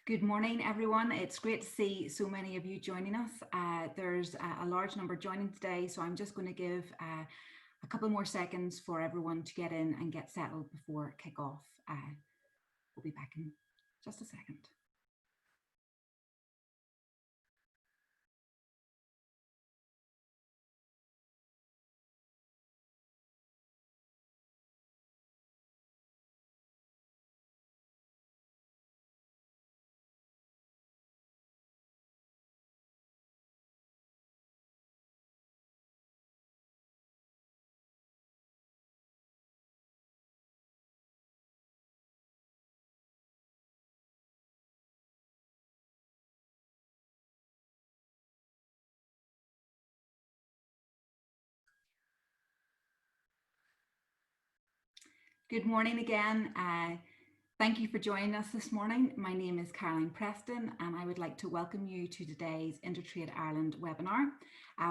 Good morning, everyone. It's great to see so many of you joining us. There's a large number joining today, so I'm just going to give a couple more seconds for everyone to get in and get settled before kick-off. We'll be back in just a second. Good morning again. Thank you for joining us this morning. My name is Caroline Preston and I would like to welcome you to today's InterTradeIreland webinar,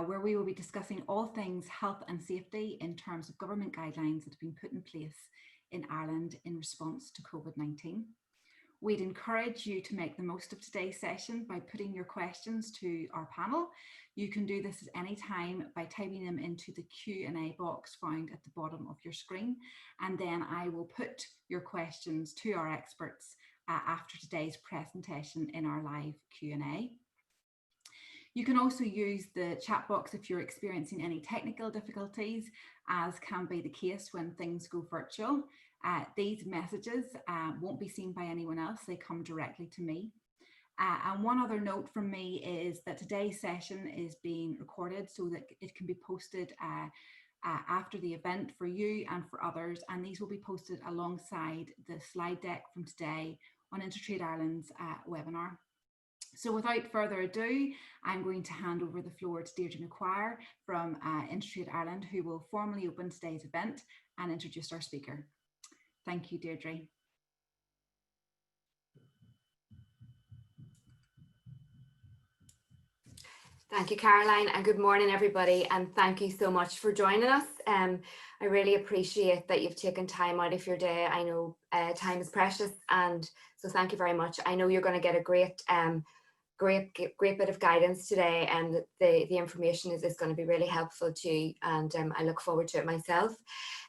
where we will be discussing all things health and safety in terms of government guidelines that have been put in place in Ireland in response to COVID-19. We'd encourage you to make the most of today's session by putting your questions to our panel. You can do this at any time by typing them into the Q&A box found at the bottom of your screen, and then I will put your questions to our experts after today's presentation in our live Q&A. You can also use the chat box if you're experiencing any technical difficulties, as can be the case when things go virtual. These messages won't be seen by anyone else, they come directly to me. And one other note from me is that today's session is being recorded so that it can be posted after the event for you and for others, and these will be posted alongside the slide deck from today on InterTradeIreland's webinar. So without further ado, I'm going to hand over the floor to Deirdre McQuire from InterTradeIreland, who will formally open today's event and introduce our speaker. Thank you, Deirdre. Thank you, Caroline, and good morning, everybody, and thank you so much for joining us. I really appreciate that you've taken time out of your day. I know time is precious, and so thank you very much. I know you're going to get a great bit of guidance today, and the information is going to be really helpful to you, and I look forward to it myself.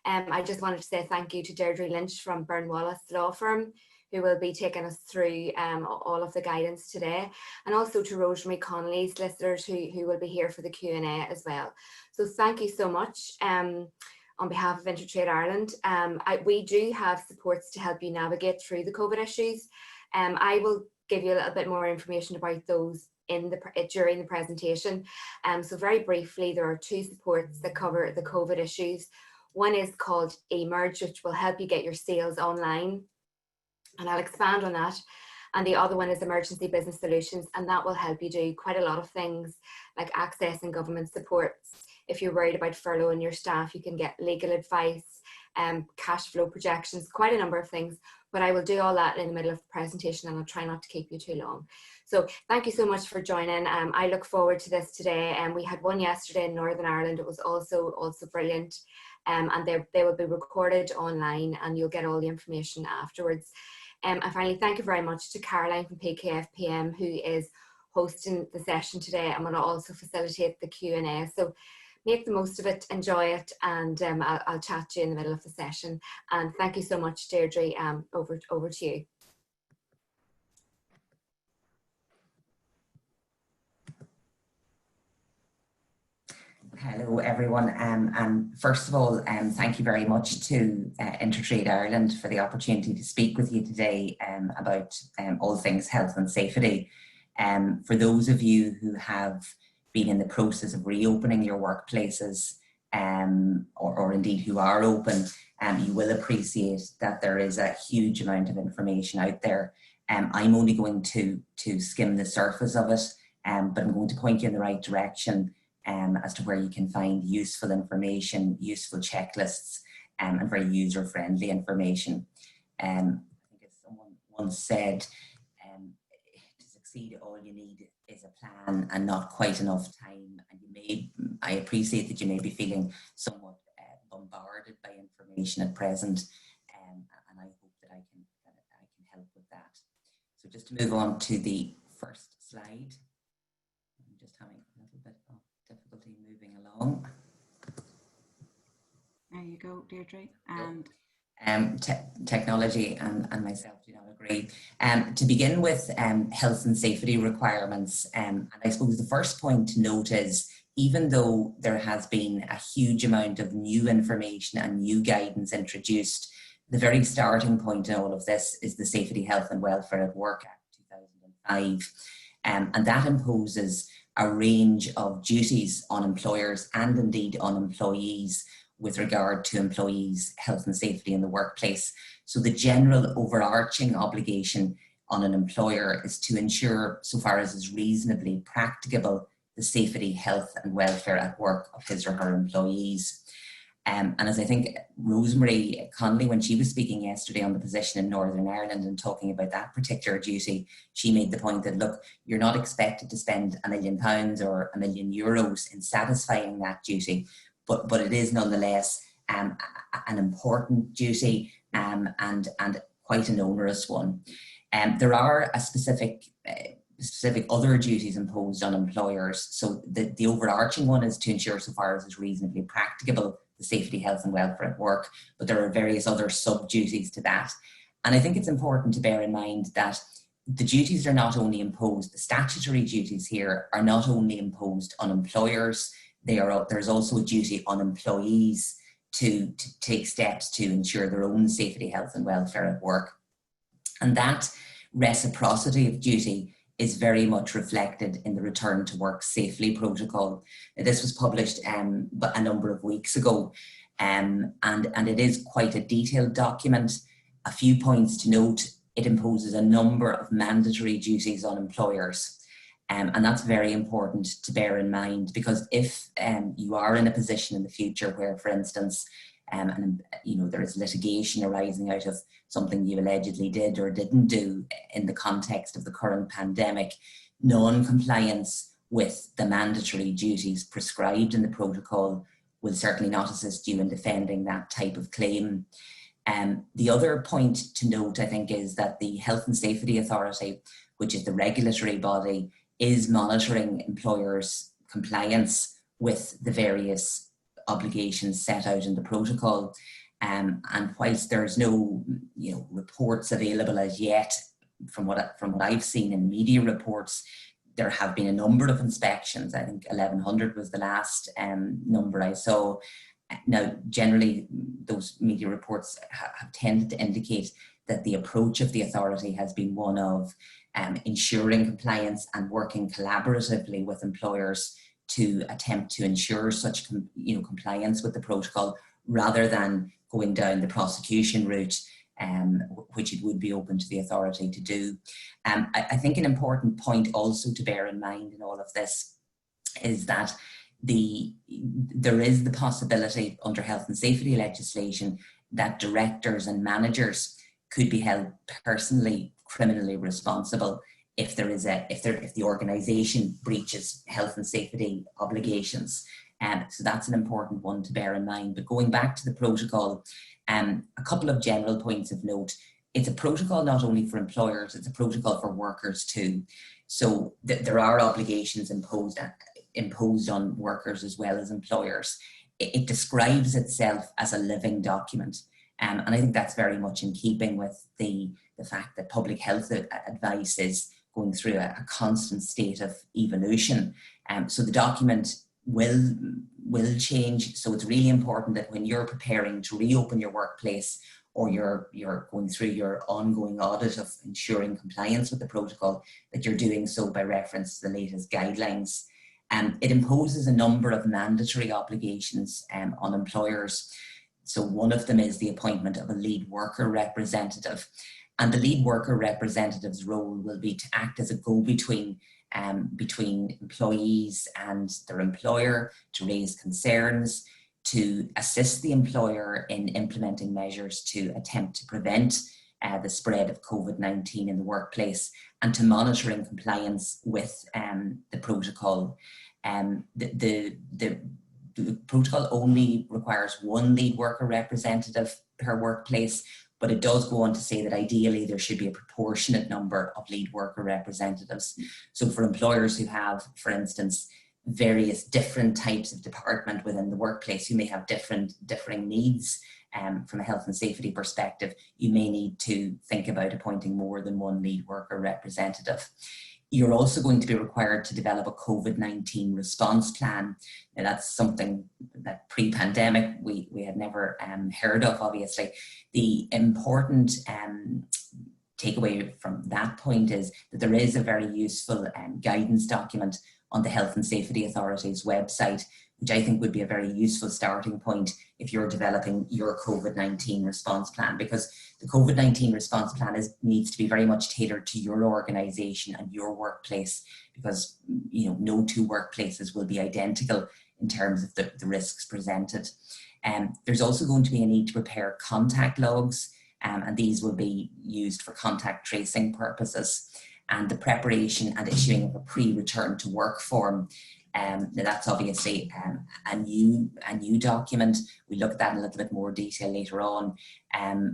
I just wanted to say thank you to Deirdre Lynch from Byrne Wallace Law Firm, who will be taking us through all of the guidance today, and also to Rosemary Connolly, solicitors, who will be here for the Q&A as well. So thank you so much on behalf of InterTradeIreland. We do have supports to help you navigate through the COVID issues. I will give you a little bit more information about those during the presentation. So very briefly, there are two supports that cover the COVID issues. One is called eMERGE, which will help you get your sales online, and I'll expand on that. And the other one is Emergency Business Solutions, and that will help you do quite a lot of things like accessing government supports. If you're worried about furloughing your staff, you can get legal advice, cash flow projections, quite a number of things. But I will do all that in the middle of the presentation, and I'll try not to keep you too long. So thank you so much for joining. I look forward to this today. We had one yesterday in Northern Ireland. It was also brilliant. And they will be recorded online, and you'll get all the information afterwards. And finally, thank you very much to Caroline from PKFPM, who is hosting the session today and will also facilitate the Q&A. So make the most of it, enjoy it, and I'll chat to you in the middle of the session. And thank you so much, Deirdre. Over to you. Hello, everyone. And first of all, thank you very much to InterTradeIreland for the opportunity to speak with you today about all things health and safety. For those of you who have been in the process of reopening your workplaces, or indeed who are open, you will appreciate that there is a huge amount of information out there. I'm only going to skim the surface of it, but I'm going to point you in the right direction as to where you can find useful information, useful checklists, and very user-friendly information. I think as someone once said, to succeed, all you need is a plan and not quite enough time. And I appreciate that you may be feeling somewhat bombarded by information at present, and I hope that I can help with that. So just to move on to the first slide. I'm just having a little bit of difficulty moving along. There you go, Deirdre. And technology and myself do not agree. To begin with, health and safety requirements, and I suppose the first point to note is, even though there has been a huge amount of new information and new guidance introduced, the very starting point in all of this is the Safety, Health and Welfare at Work Act 2005. And that imposes a range of duties on employers and indeed on employees with regard to employees' health and safety in the workplace. So the general overarching obligation on an employer is to ensure, so far as is reasonably practicable, the safety, health and welfare at work of his or her employees. And as I think Rosemary Connolly, when she was speaking yesterday on the position in Northern Ireland and talking about that particular duty, she made the point that, look, you're not expected to spend £1 million or €1 million in satisfying that duty, but it is nonetheless an important duty and quite an onerous one. There are a specific other duties imposed on employers. So the overarching one is to ensure, so far as is reasonably practicable, the safety, health and welfare at work, but there are various other sub-duties to that. And I think it's important to bear in mind that the duties are not only imposed, the statutory duties here are not only imposed on employers, there's also a duty on employees to take steps to ensure their own safety, health and welfare at work. And that reciprocity of duty is very much reflected in the Return to Work Safely protocol. This was published a number of weeks ago, and it is quite a detailed document. A few points to note: it imposes a number of mandatory duties on employers. And that's very important to bear in mind, because if you are in a position in the future where, for instance, there is litigation arising out of something you allegedly did or didn't do in the context of the current pandemic, non-compliance with the mandatory duties prescribed in the protocol will certainly not assist you in defending that type of claim. The other point to note, I think, is that the Health and Safety Authority, which is the regulatory body, is monitoring employers' compliance with the various obligations set out in the protocol. And whilst there's no reports available as yet, from what I've seen in media reports, there have been a number of inspections. I think 1,100 was the last number I saw. Now, generally, those media reports have tended to indicate that the approach of the authority has been one of ensuring compliance and working collaboratively with employers to attempt to ensure such compliance with the protocol, rather than going down the prosecution route, which it would be open to the authority to do. I think an important point also to bear in mind in all of this is that there is the possibility under health and safety legislation that directors and managers could be held personally criminally responsible if the organisation breaches health and safety obligations. So that's an important one to bear in mind. But going back to the protocol, a couple of general points of note. It's a protocol not only for employers, it's a protocol for workers too. So there are obligations imposed on workers as well as employers. It describes itself as a living document. And I think that's very much in keeping with the fact that public health advice is going through a constant state of evolution. So the document will change. So it's really important that when you're preparing to reopen your workplace, or you're going through your ongoing audit of ensuring compliance with the protocol, that you're doing so by reference to the latest guidelines. It imposes a number of mandatory obligations on employers. So one of them is the appointment of a lead worker representative. And the lead worker representative's role will be to act as a go-between between employees and their employer, to raise concerns, to assist the employer in implementing measures to attempt to prevent the spread of COVID-19 in the workplace, and to monitoring compliance with the protocol. The protocol only requires one lead worker representative per workplace, But it does go on to say that ideally there should be a proportionate number of lead worker representatives. So for employers who have, for instance, various different types of department within the workplace, who may have differing needs from a health and safety perspective, you may need to think about appointing more than one lead worker representative. You're also going to be required to develop a COVID-19 response plan. Now that's something that pre-pandemic we had never heard of, obviously. The important takeaway from that point is that there is a very useful guidance document on the Health and Safety Authority's website, which I think would be a very useful starting point if you're developing your COVID-19 response plan, because the COVID-19 response plan needs to be very much tailored to your organisation and your workplace, because no two workplaces will be identical in terms of the risks presented. There's also going to be a need to prepare contact logs, and these will be used for contact tracing purposes, and the preparation and issuing of a pre-return to work form. Now that's obviously a new document. We look at that in a little bit more detail later on,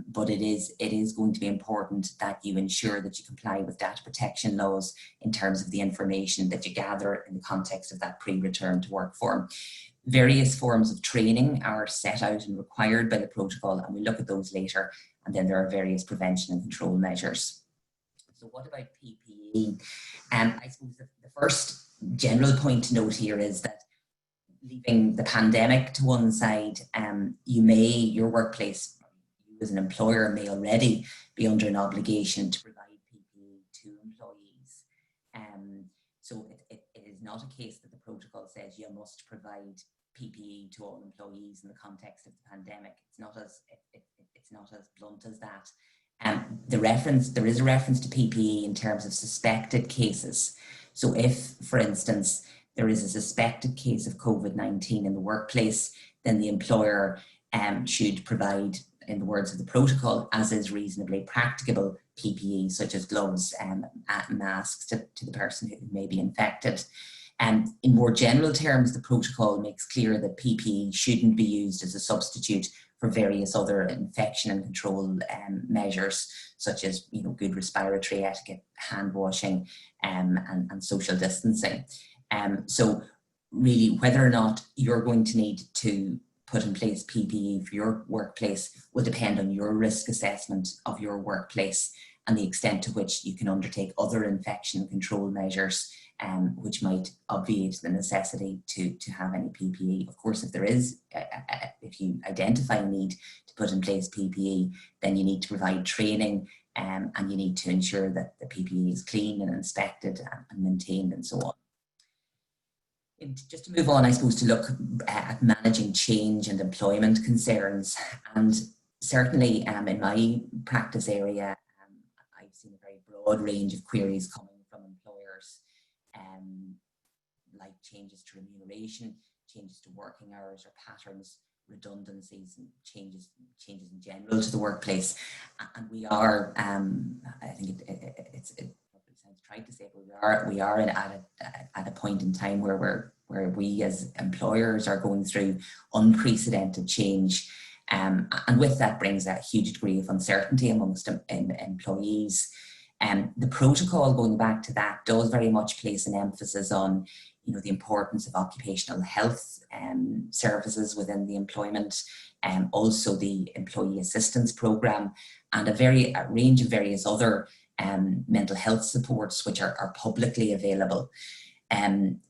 but it is going to be important that you ensure that you comply with data protection laws in terms of the information that you gather in the context of that pre-return to work form. Various forms of training are set out and required by the protocol, and we'll look at those later. And then there are various prevention and control measures. So what about PPE? I suppose the first general point to note here is that, leaving the pandemic to one side, your workplace, you as an employer, may already be under an obligation to provide PPE to employees. So it is not a case that the protocol says you must provide PPE to all employees in the context of the pandemic. It's not as blunt as that. There is a reference to PPE in terms of suspected cases. So if, for instance, there is a suspected case of COVID-19 in the workplace, then the employer should provide, in the words of the protocol, as is reasonably practicable, PPE, such as gloves and masks to the person who may be infected. In more general terms, the protocol makes clear that PPE shouldn't be used as a substitute for various other infection and control measures, such as good respiratory etiquette, hand washing, and social distancing. So really, whether or not you're going to need to put in place PPE for your workplace will depend on your risk assessment of your workplace and the extent to which you can undertake other infection control measures, which might obviate the necessity to have any PPE. Of course, if you identify a need to put in place PPE, then you need to provide training, and you need to ensure that the PPE is clean and inspected and maintained and so on. And just to move on, I suppose, to look at managing change and employment concerns. And certainly in my practice area, I've seen a very broad range of queries coming from employers, like changes to remuneration, changes to working hours or patterns, redundancies, and changes in general to the workplace. And we are, I think it sounds trite to say, but we are at a point in time where we as employers are going through unprecedented change. And with that brings a huge degree of uncertainty amongst employees. The protocol, going back to that, does very much place an emphasis on the importance of occupational health services within the employment, also the employee assistance programme, and a range of various other mental health supports which are publicly available.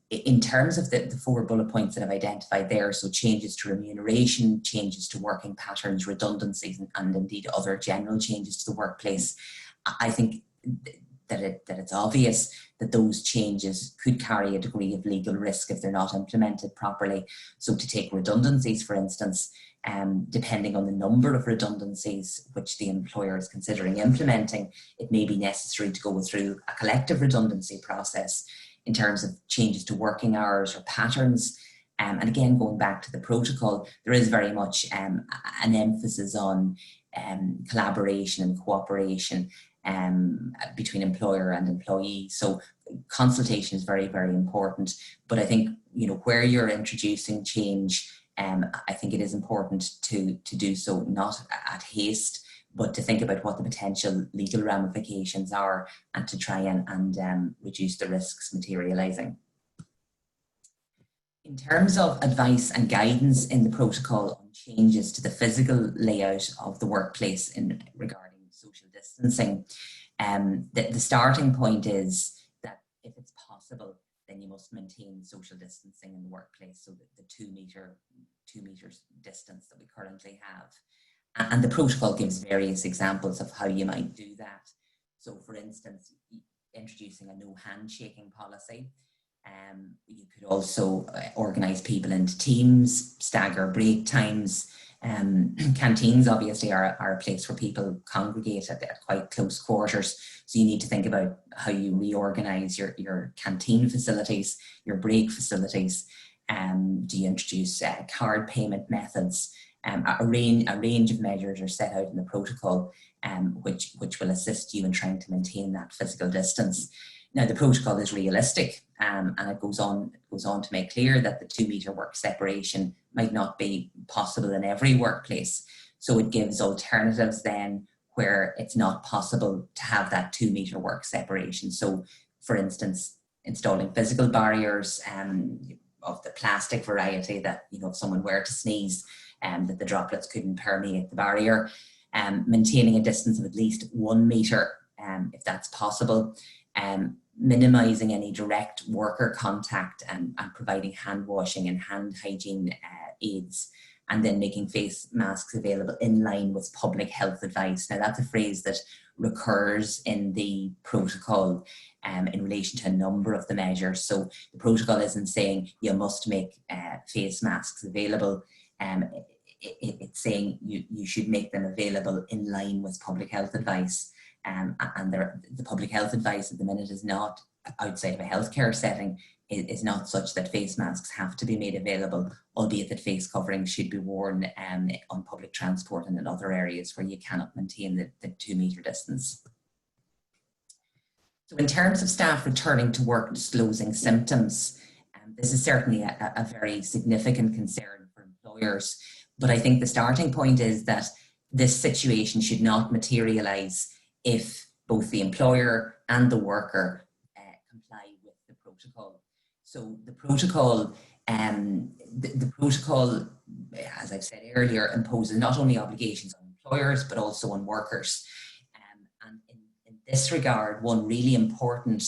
In terms of the 4 bullet points that I've identified there, so changes to remuneration, changes to working patterns, redundancies, and indeed other general changes to the workplace, I think that it's obvious that those changes could carry a degree of legal risk if they're not implemented properly. So to take redundancies, for instance, depending on the number of redundancies which the employer is considering implementing, it may be necessary to go through a collective redundancy process in terms of changes to working hours or patterns. And again, going back to the protocol, there is very much an emphasis on collaboration and cooperation between employer and employee. So consultation is very, very important. But I think, where you're introducing change, I think it is important to do so not at haste, but to think about what the potential legal ramifications are and to try and reduce the risks materialising. In terms of advice and guidance in the protocol on changes to the physical layout of the workplace in regarding social distancing, the starting point is that if it's possible, then you must maintain social distancing in the workplace, so that the 2 meters distance that we currently have. And the protocol gives various examples of how you might do that. So for instance, introducing a no handshaking policy. You could also organise people into teams, stagger break times. Canteens obviously are a place where people congregate at quite close quarters. So you need to think about how you reorganise your canteen facilities, your break facilities. Do you introduce card payment methods? A range of measures are set out in the protocol, which will assist you in trying to maintain that physical distance. Now, the protocol is realistic, and it goes on to make clear that the 2 meter work separation might not be possible in every workplace. So it gives alternatives then where it's not possible to have that 2 meter work separation. So, for instance, installing physical barriers of the plastic variety that, if someone were to sneeze, that the droplets couldn't permeate the barrier, maintaining a distance of at least 1 meter, if that's possible, minimising any direct worker contact and providing hand washing and hand hygiene aids, and then making face masks available in line with public health advice. Now, that's a phrase that recurs in the protocol in relation to a number of the measures. So the protocol isn't saying you must make face masks available. It's saying you should make them available in line with public health advice. And the public health advice at the minute is not, outside of a healthcare setting, is not such that face masks have to be made available, albeit that face coverings should be worn on public transport and in other areas where you cannot maintain the 2 meter distance. So in terms of staff returning to work disclosing symptoms, this is certainly a very significant concern for employers. But I think the starting point is that this situation should not materialise if both the employer and the worker comply with the protocol. So the protocol, as I've said earlier, imposes not only obligations on employers but also on workers. And in this regard, one really important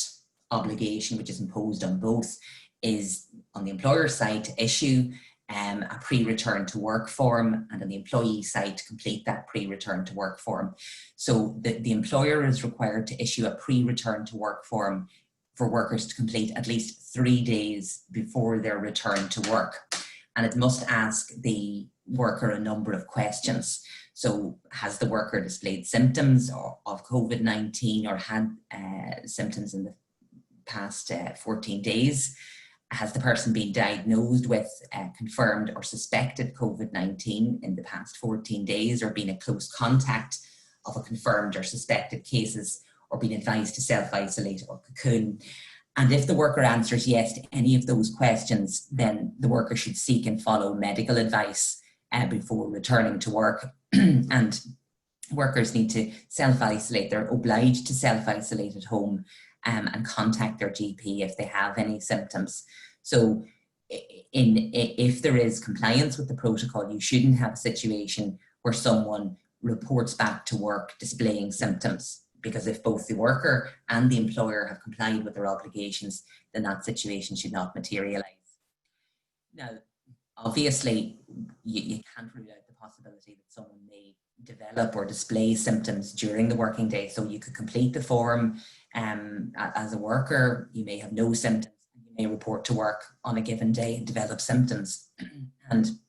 obligation which is imposed on both is on the employer side to issue a pre-return to work form, and on the employee side to complete that pre-return to work form. So the employer is required to issue a pre-return to work form for workers to complete at least 3 days before their return to work. And it must ask the worker a number of questions. So has the worker displayed symptoms of COVID-19 or had symptoms in the past 14 days? Has the person been diagnosed with confirmed or suspected COVID-19 in the past 14 days, or been a close contact of a confirmed or suspected cases, or been advised to self-isolate or cocoon? And if the worker answers yes to any of those questions, then the worker should seek and follow medical advice before returning to work. And workers need to self-isolate. They're obliged to self-isolate at home and contact their GP if they have any symptoms. So if there is compliance with the protocol, you shouldn't have a situation where someone reports back to work displaying symptoms, because if both the worker and the employer have complied with their obligations, then that situation should not materialise. Now, obviously, you can't rule out the possibility that someone may develop or display symptoms during the working day. So you could complete the form as a worker, you may have no symptoms, and you may report to work on a given day and develop symptoms. And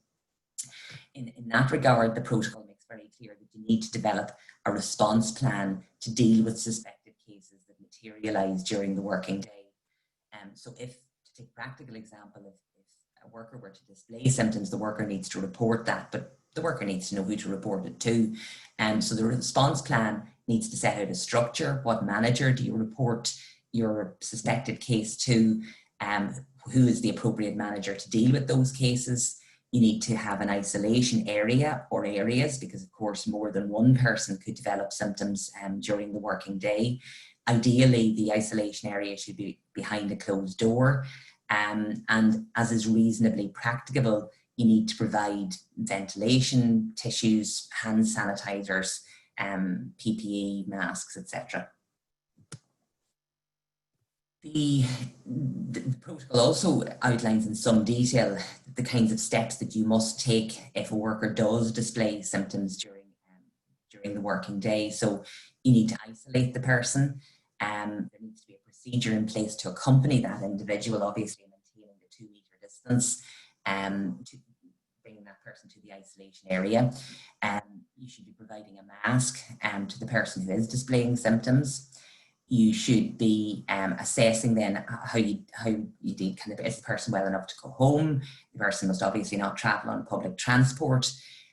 in that regard, the protocol makes very clear that you need to develop a response plan to deal with suspected cases that materialise during the working day. So to take a practical example, if a worker were to display symptoms, the worker needs to report that, but the worker needs to know who to report it to. So the response plan needs to set out a structure. What manager do you report your suspected case to? Who is the appropriate manager to deal with those cases? You need to have an isolation area or areas, because of course more than one person could develop symptoms during the working day. Ideally, the isolation area should be behind a closed door, and as is reasonably practicable, you need to provide ventilation, tissues, hand sanitizers, PPE, masks, etc. The protocol also outlines in some detail the kinds of steps that you must take if a worker does display symptoms during the working day. So you need to isolate the person. There needs to be a procedure in place to accompany that individual, obviously maintaining the 2-meter distance, to bringing that person to the isolation area. You should be providing a mask to the person who is displaying symptoms. You should be assessing then how you did kind of, is the person well enough to go home? The person must obviously not travel on public transport.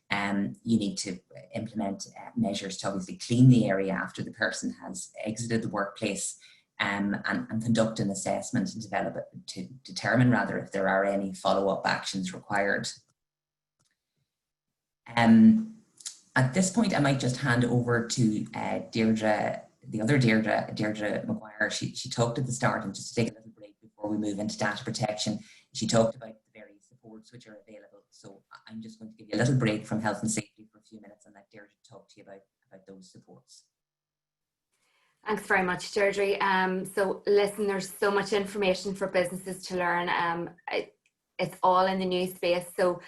You need to implement measures to obviously clean the area after the person has exited the workplace, and conduct an assessment and develop it to determine rather if there are any follow-up actions required. At this point, I might just hand over to Deirdre. The other Deirdre McGuire, she talked at the start, and just to take a little break before we move into data protection, she talked about the various supports which are available. So I'm just going to give you a little break from health and safety for a few minutes and let Deirdre talk to you about those supports. Thanks very much, Deirdre. So listen, there's so much information for businesses to learn. It's all in the new space, so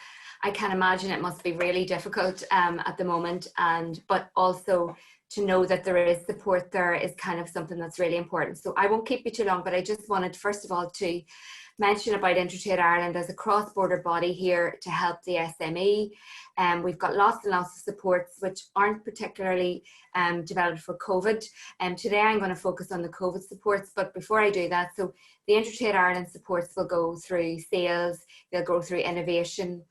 I can imagine it must be really difficult at the moment, but also to know that there is support there is kind of something that's really important. So I won't keep you too long, but I just wanted first of all to mention about InterTrade Ireland as a cross-border body here to help the SME. We've got lots and lots of supports which aren't particularly developed for COVID. Today I'm going to focus on the COVID supports, but before I do that, so the InterTrade Ireland supports will go through sales, they'll go through innovation,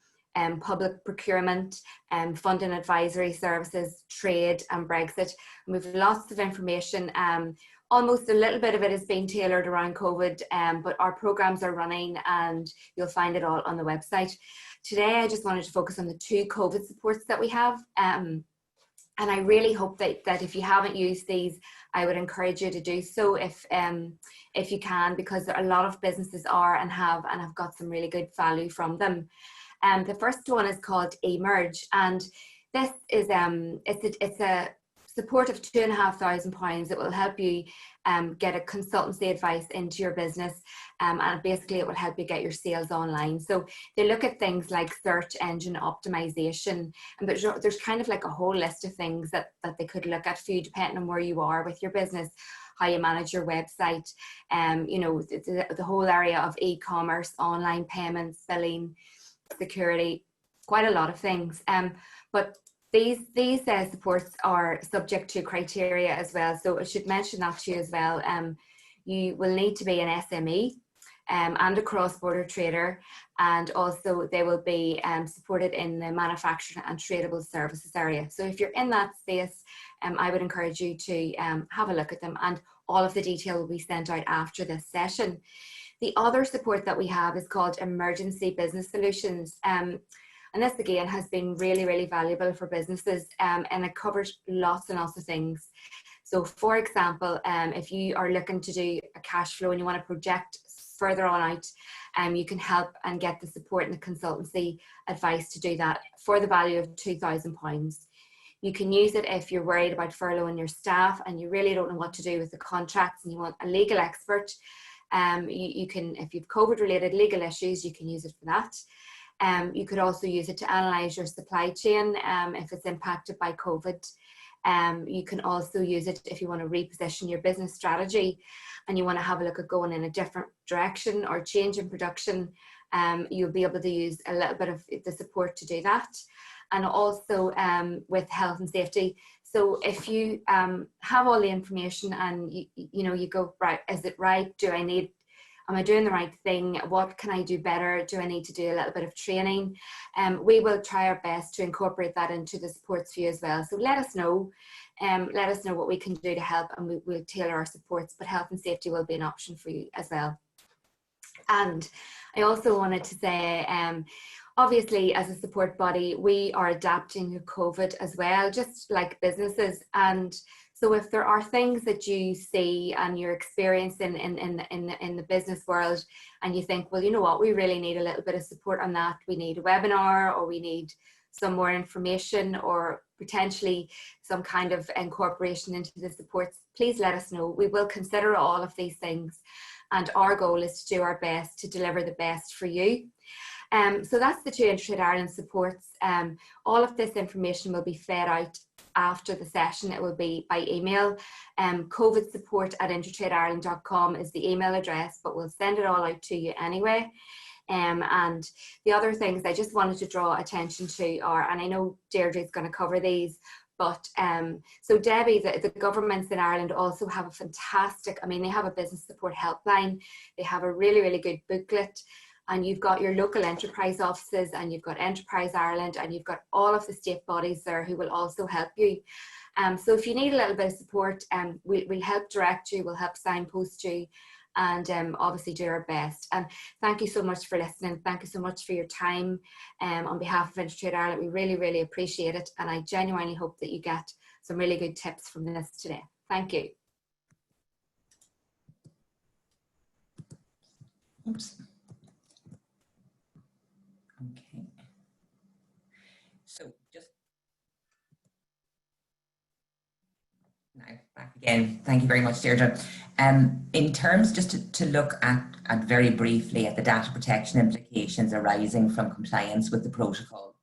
public procurement, funding advisory services, trade and Brexit. And we've lots of information. Almost a little bit of it is being tailored around COVID, but our programs are running and you'll find it all on the website. Today, I just wanted to focus on the 2 COVID supports that we have. And I really hope that if you haven't used these, I would encourage you to do so if you can, because a lot of businesses are and have got some really good value from them. The first one is called eMerge, and this is it's a support of £2,500 that will help you get a consultancy advice into your business, and basically it will help you get your sales online. So they look at things like search engine optimization, and there's kind of like a whole list of things that they could look at for you depending on where you are with your business, how you manage your website, you know, the whole area of e-commerce, online payments, billing, security, quite a lot of things. But these supports are subject to criteria as well. So I should mention that to you as well. You will need to be an SME and a cross-border trader, and also they will be supported in the manufacturing and tradable services area. So if you're in that space, I would encourage you to have a look at them, and all of the detail will be sent out after this session. The other support that we have is called Emergency Business Solutions. And this again has been really, really valuable for businesses, and it covers lots and lots of things. So for example, if you are looking to do a cash flow and you want to project further on out, you can help and get the support and the consultancy advice to do that for the value of £2,000. You can use it if you're worried about furloughing your staff and you really don't know what to do with the contracts and you want a legal expert. You can, if you've COVID related legal issues, you can use it for that. You could also use it to analyse your supply chain if it's impacted by COVID. You can also use it if you want to reposition your business strategy and you want to have a look at going in a different direction or change in production. You'll be able to use a little bit of the support to do that. And also with health and safety. So if you have all the information and you go, right, is it right? Am I doing the right thing? What can I do better? Do I need to do a little bit of training? We will try our best to incorporate that into the supports for you as well. So let us know what we can do to help, and we'll tailor our supports, but health and safety will be an option for you as well. And I also wanted to say, obviously, as a support body, we are adapting to COVID as well, just like businesses. And so if there are things that you see and you're experiencing in the business world, and you think, well, you know what, we really need a little bit of support on that. We need a webinar, or we need some more information, or potentially some kind of incorporation into the supports, please let us know. We will consider all of these things. And our goal is to do our best to deliver the best for you. So that's the two InterTrade Ireland supports. All of this information will be fed out after the session. It will be by email. covidsupport@intertradeireland.com is the email address, but we'll send it all out to you anyway. And the other things I just wanted to draw attention to are, and I know Deirdre is going to cover these, but so Debbie, the governments in Ireland also have a fantastic, I mean, they have a business support helpline. They have a really, really good booklet. And you've got your local enterprise offices, and you've got Enterprise Ireland, and you've got all of the state bodies there who will also help you. So if you need a little bit of support, we'll help direct you, we'll help signpost you, and obviously do our best. And thank you so much for listening. Thank you so much for your time. On behalf of InterTrade Ireland, we really, really appreciate it. And I genuinely hope that you get some really good tips from this today. Thank you. Oops. Okay. So just now back again. Thank you very much, Deirdre. In terms, just to look at very briefly at the data protection implications arising from compliance with the protocol.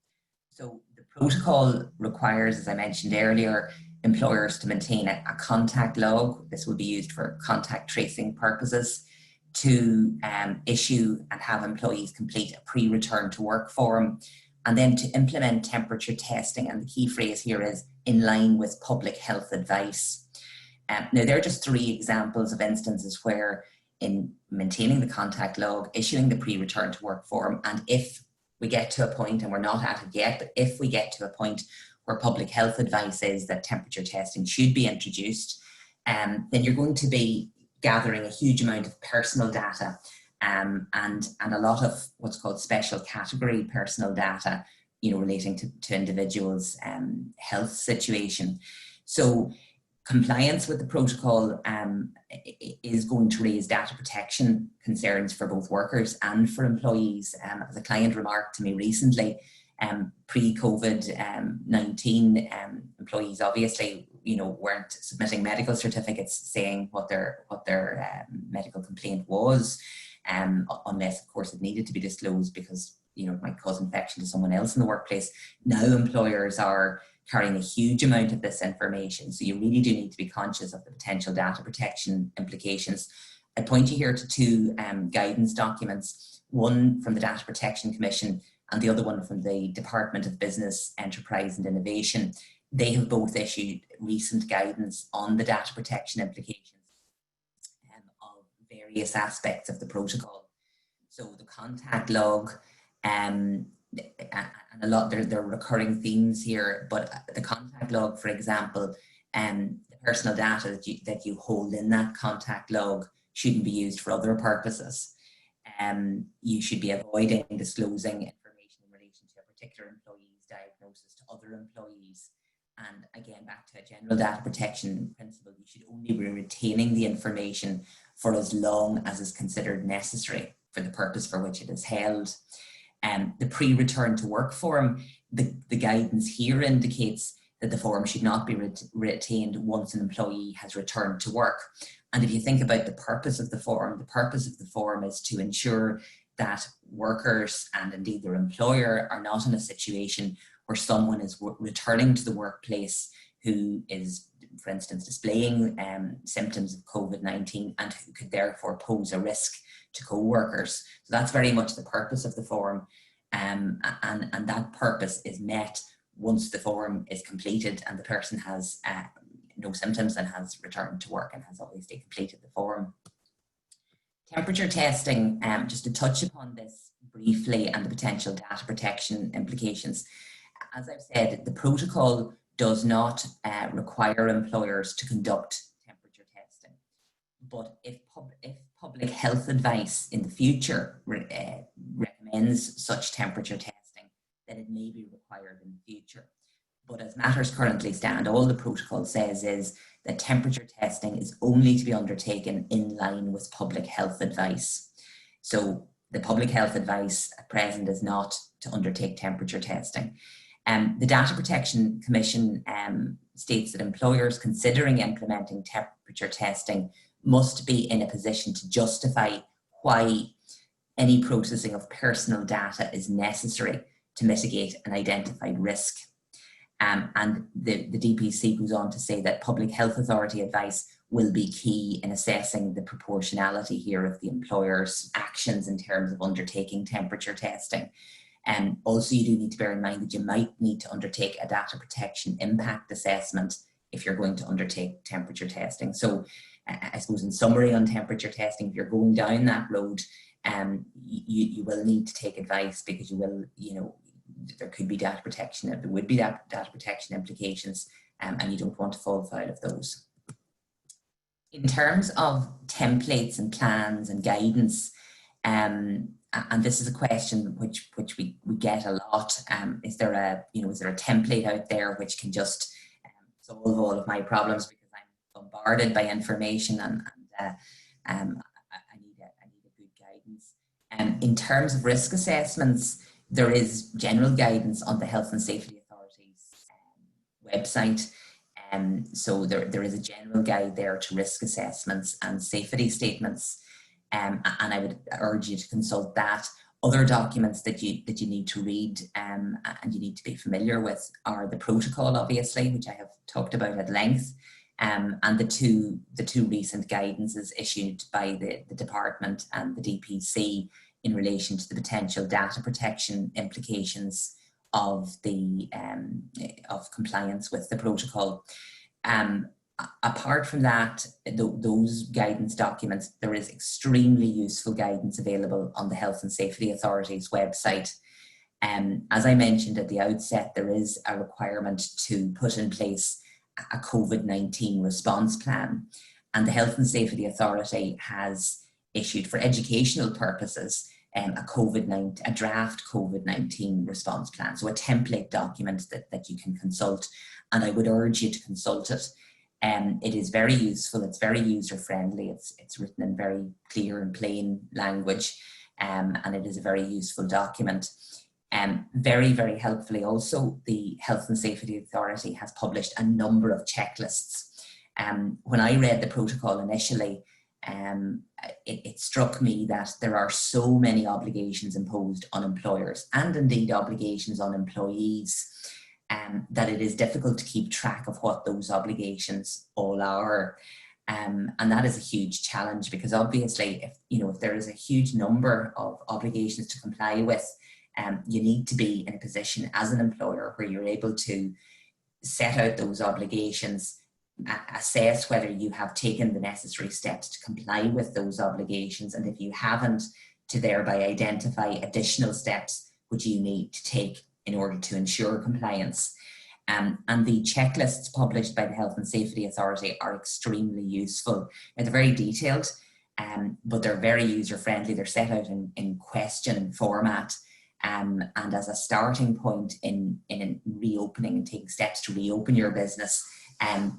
So the protocol requires, as I mentioned earlier, employers to maintain a contact log. This will be used for contact tracing purposes, to issue and have employees complete a pre-return to work form, and then to implement temperature testing. And the key phrase here is in line with public health advice. Now, there are just 3 examples of instances where, in maintaining the contact log, issuing the pre-return to work form, and if we get to a point, and we're not at it yet, but if we get to a point where public health advice is that temperature testing should be introduced, then you're going to be gathering a huge amount of personal data and a lot of what's called special category personal data, relating to individuals' health situation. So compliance with the protocol is going to raise data protection concerns for both workers and for employees. As a client remarked to me recently, pre-COVID-19, employees obviously weren't submitting medical certificates saying what their medical complaint was, unless of course it needed to be disclosed because it might cause infection to someone else in the workplace. Now employers are carrying a huge amount of this information, so you really do need to be conscious of the potential data protection implications. I point you here to 2 guidance documents, one from the Data Protection Commission and the other one from the Department of Business, Enterprise and Innovation. They have both issued recent guidance on the data protection implications of various aspects of the protocol. So the contact log, and a lot, there are recurring themes here, but the contact log, for example, the personal data that you hold in that contact log shouldn't be used for other purposes. You should be avoiding disclosing information in relation to a particular employee's diagnosis to other employees. And again, back to a general data protection principle, you should only be retaining the information for as long as is considered necessary for the purpose for which it is held. The pre-return to work form, the guidance here indicates that the form should not be retained once an employee has returned to work. And if you think about the purpose of the form is to ensure that workers and indeed their employer are not in a situation where someone is returning to the workplace who is, for instance, displaying symptoms of COVID-19 and who could therefore pose a risk to co-workers. So that's very much the purpose of the form, and that purpose is met once the form is completed and the person has no symptoms and has returned to work and has obviously completed the form. Temperature testing, just to touch upon this briefly and the potential data protection implications. As I've said, the protocol does not require employers to conduct temperature testing. But if public health advice in the future recommends such temperature testing, that it may be required in the future. But as matters currently stand, all the protocol says is that temperature testing is only to be undertaken in line with public health advice. So the public health advice at present is not to undertake temperature testing. The Data Protection Commission states that employers considering implementing temperature testing must be in a position to justify why any processing of personal data is necessary to mitigate an identified risk. And the DPC goes on to say that public health authority advice will be key in assessing the proportionality here of the employer's actions in terms of undertaking temperature testing. And also you do need to bear in mind that you might need to undertake a data protection impact assessment if you're going to undertake temperature testing. So I suppose in summary on temperature testing, if you're going down that road, you will need to take advice, because you will, there could be data protection, there would be data protection implications, and you don't want to fall foul of those. In terms of templates and plans and guidance, and this is a question which we get a lot. Is there a template out there which can just solve all of my problems, because I'm bombarded by information and I need a good guidance. In terms of risk assessments, there is general guidance on the Health and Safety Authority's website. So there is a general guide there to risk assessments and safety statements. And I would urge you to consult that. Other documents that you need to read and you need to be familiar with are the protocol, obviously, which I have talked about at length, and the two recent guidances issued by the department and the DPC in relation to the potential data protection implications of the of compliance with the protocol. Apart from that, those guidance documents, there is extremely useful guidance available on the Health and Safety Authority's website. As I mentioned at the outset, there is a requirement to put in place a COVID-19 response plan, and the Health and Safety Authority has issued, for educational purposes, a draft COVID-19 response plan, so a template document that you can consult, and I would urge you to consult it. It is very useful, it's very user-friendly, it's written in very clear and plain language, and it is a very useful document. Very, very helpfully also, the Health and Safety Authority has published a number of checklists. When I read the protocol initially, it struck me that there are so many obligations imposed on employers, and indeed obligations on employees, that it is difficult to keep track of what those obligations all are. And that is a huge challenge, because obviously if there is a huge number of obligations to comply with, you need to be in a position as an employer where you're able to set out those obligations, assess whether you have taken the necessary steps to comply with those obligations, and if you haven't, to thereby identify additional steps which you need to take in order to ensure compliance. And the checklists published by the Health and Safety Authority are extremely useful. They're very detailed, but they're very user-friendly. They're set out in question format, and as a starting point in reopening and taking steps to reopen your business,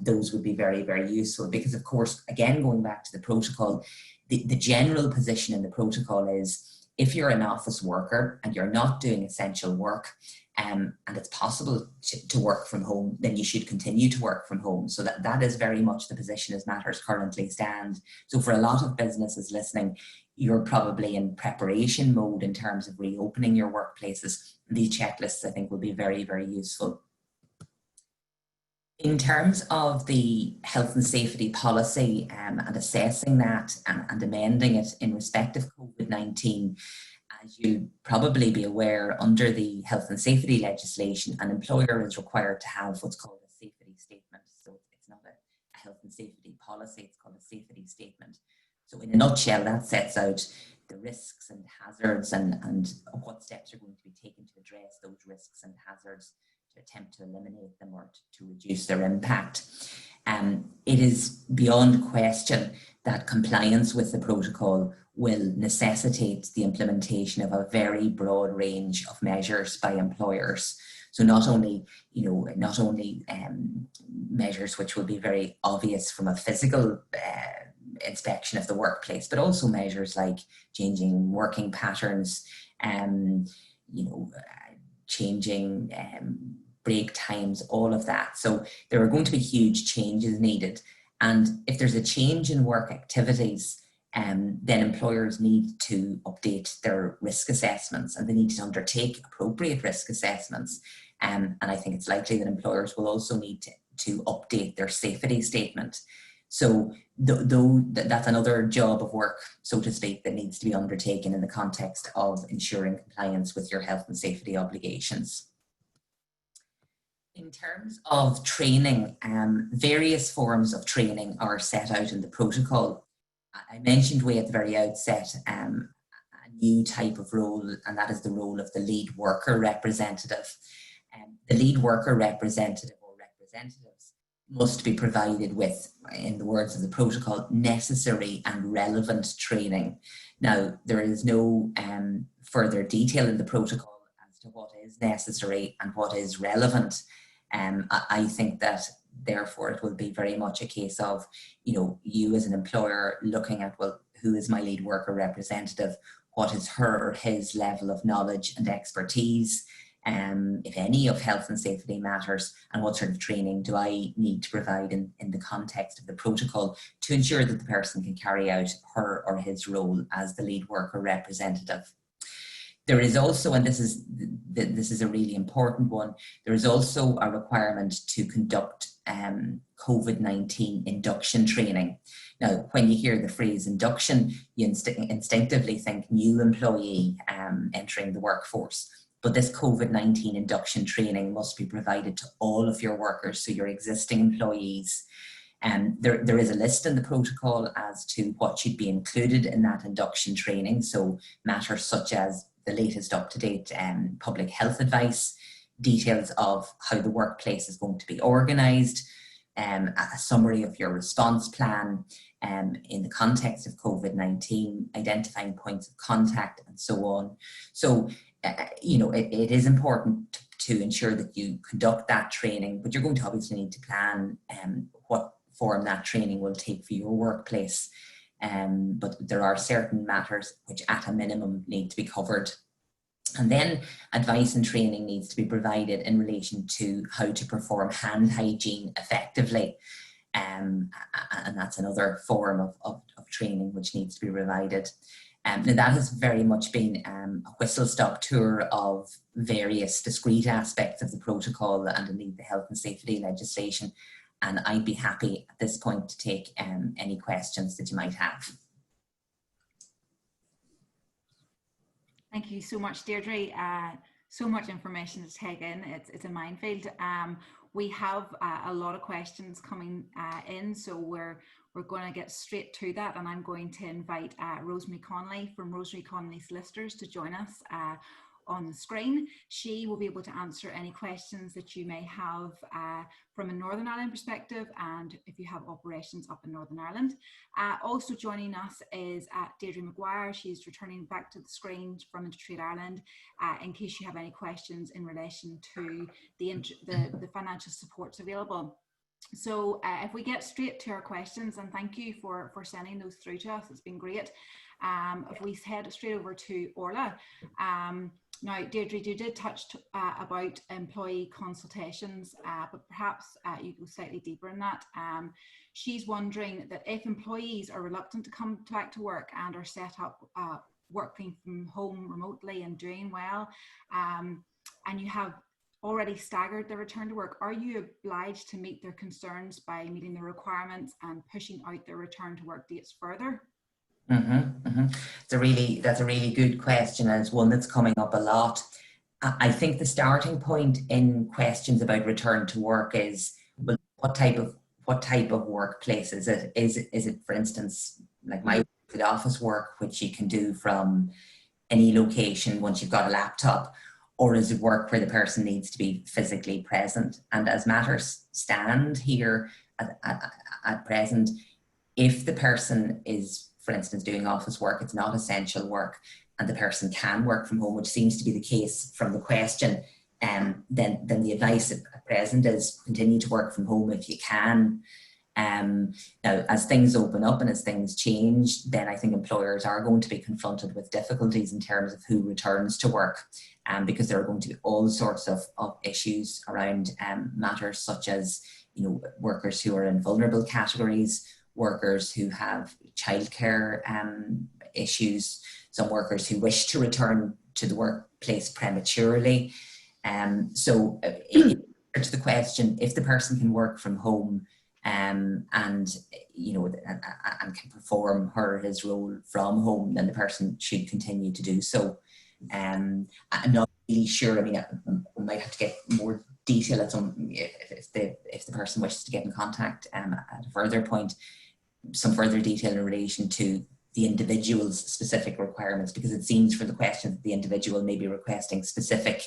those would be very, very useful, because of course, again, going back to the protocol, the general position in the protocol is, if you're an office worker and you're not doing essential work, and it's possible to work from home, then you should continue to work from home. So that is very much the position as matters currently stand. So for a lot of businesses listening, you're probably in preparation mode in terms of reopening your workplaces. These checklists, I think, will be very, very useful. In terms of the health and safety policy and assessing that and amending it in respect of COVID-19, as you'll probably be aware, under the health and safety legislation, an employer is required to have what's called a safety statement. So it's not a health and safety policy, it's called a safety statement. So in a nutshell, that sets out the risks and hazards and what steps are going to be taken to address those risks and hazards to attempt to eliminate them or to reduce their impact. It is beyond question that compliance with the protocol will necessitate the implementation of a very broad range of measures by employers. So not only measures which will be very obvious from a physical inspection of the workplace, but also measures like changing working patterns, changing break times, all of that. So there are going to be huge changes needed. And if there's a change in work activities, then employers need to update their risk assessments, and they need to undertake appropriate risk assessments. And I think it's likely that employers will also need to update their safety statement. So that's another job of work, so to speak, that needs to be undertaken in the context of ensuring compliance with your health and safety obligations. In terms of training, various forms of training are set out in the protocol. I mentioned way at the very outset a new type of role, and that is the role of the lead worker representative. The lead worker representative or representatives must be provided with, in the words of the protocol, necessary and relevant training. Now, there is no further detail in the protocol as to what is necessary and what is relevant. I think that therefore it will be very much a case of, you as an employer looking at, well, who is my lead worker representative? What is her or his level of knowledge and expertise, if any, of health and safety matters, and what sort of training do I need to provide in the context of the protocol to ensure that the person can carry out her or his role as the lead worker representative. There is also, and this is a really important one, there is also a requirement to conduct COVID-19 induction training. Now, when you hear the phrase induction, you instinctively think new employee entering the workforce. But this COVID-19 induction training must be provided to all of your workers, so your existing employees. There is a list in the protocol as to what should be included in that induction training. So matters such as the latest up-to-date public health advice, details of how the workplace is going to be organised, a summary of your response plan in the context of COVID-19, identifying points of contact, and so on. So, it is important to ensure that you conduct that training, but you're going to obviously need to plan what form that training will take for your workplace. But there are certain matters which at a minimum need to be covered. And then advice and training needs to be provided in relation to how to perform hand hygiene effectively. And that's another form of training which needs to be provided. Now that has very much been a whistle-stop tour of various discrete aspects of the protocol and indeed the health and safety legislation. And I'd be happy at this point to take any questions that you might have. Thank you so much, Deirdre. So much information to take in. It's a minefield. We have a lot of questions coming in, so we're going to get straight to that, and I'm going to invite Rosemary Connolly from Rosemary Connolly Solicitors to join us on the screen. She will be able to answer any questions that you may have from a Northern Ireland perspective, and if you have operations up in Northern Ireland. Also joining us is Deirdre McGuire. She's returning back to the screen from InterTradeIreland in case you have any questions in relation to the financial supports available. So if we get straight to our questions, and thank you for sending those through to us, it's been great. If we head straight over to Orla. Now, Deirdre, you did touch about employee consultations, but perhaps you go slightly deeper in that. She's wondering that if employees are reluctant to come back to work and are set up working from home remotely and doing well, and you have already staggered their return to work, are you obliged to meet their concerns by meeting the requirements and pushing out their return to work dates further? That's a really good question, and it's one that's coming up a lot. I think the starting point in questions about return to work is, well, what type of workplace is it? Is it, for instance, like my office work, which you can do from any location once you've got a laptop, or is it work where the person needs to be physically present? And as matters stand here at present, if the person is, for instance, doing office work, it's not essential work, and the person can work from home, which seems to be the case from the question, then the advice at present is continue to work from home if you can. Now, as things open up and as things change, then I think employers are going to be confronted with difficulties in terms of who returns to work, because there are going to be all sorts of issues around matters such as, workers who are in vulnerable categories, workers who have childcare issues, some workers who wish to return to the workplace prematurely. So to the question, if the person can work from home and can perform her or his role from home, then the person should continue to do so. I'm not really sure. I mean, we might have to get more detail at if the person wishes to get in contact at a further point, some further detail in relation to the individual's specific requirements, because it seems from the question that the individual may be requesting specific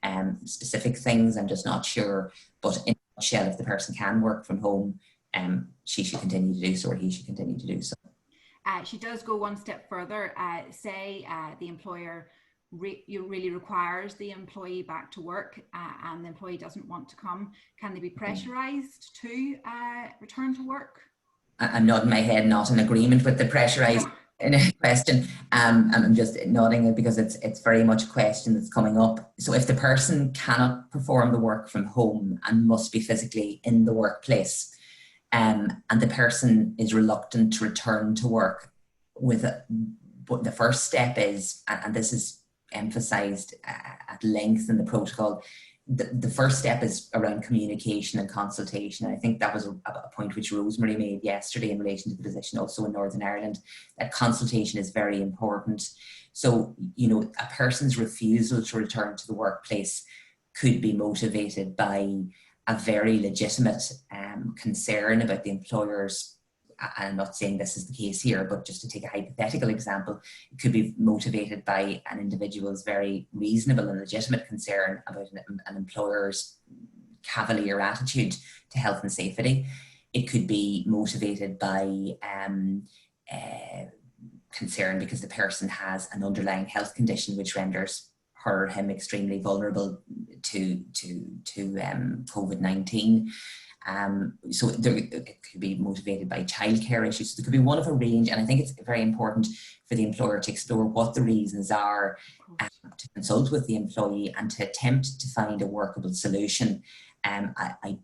things. I'm just not sure, but in a nutshell, if the person can work from home, she should continue to do so, or he should continue to do so. She does go one step further. Say the employer really requires the employee back to work, and the employee doesn't want to come. Can they be pressurized to return to work? I'm nodding my head, not in agreement with the pressurized question. I'm just nodding it because it's very much a question that's coming up. So if the person cannot perform the work from home and must be physically in the workplace, and the person is reluctant to return to work, but the first step is, and this is emphasised at length in the protocol, the first step is around communication and consultation. And I think that was a point which Rosemary made yesterday in relation to the position also in Northern Ireland, that consultation is very important. So, a person's refusal to return to the workplace could be motivated by a very legitimate concern about the employer's, I'm not saying this is the case here, but just to take a hypothetical example, it could be motivated by an individual's very reasonable and legitimate concern about an employer's cavalier attitude to health and safety. It could be motivated by concern because the person has an underlying health condition which renders her or him extremely vulnerable to COVID-19. So it could be motivated by childcare issues. So there could be one of a range, and I think it's very important for the employer to explore what the reasons are, to consult with the employee and to attempt to find a workable solution. I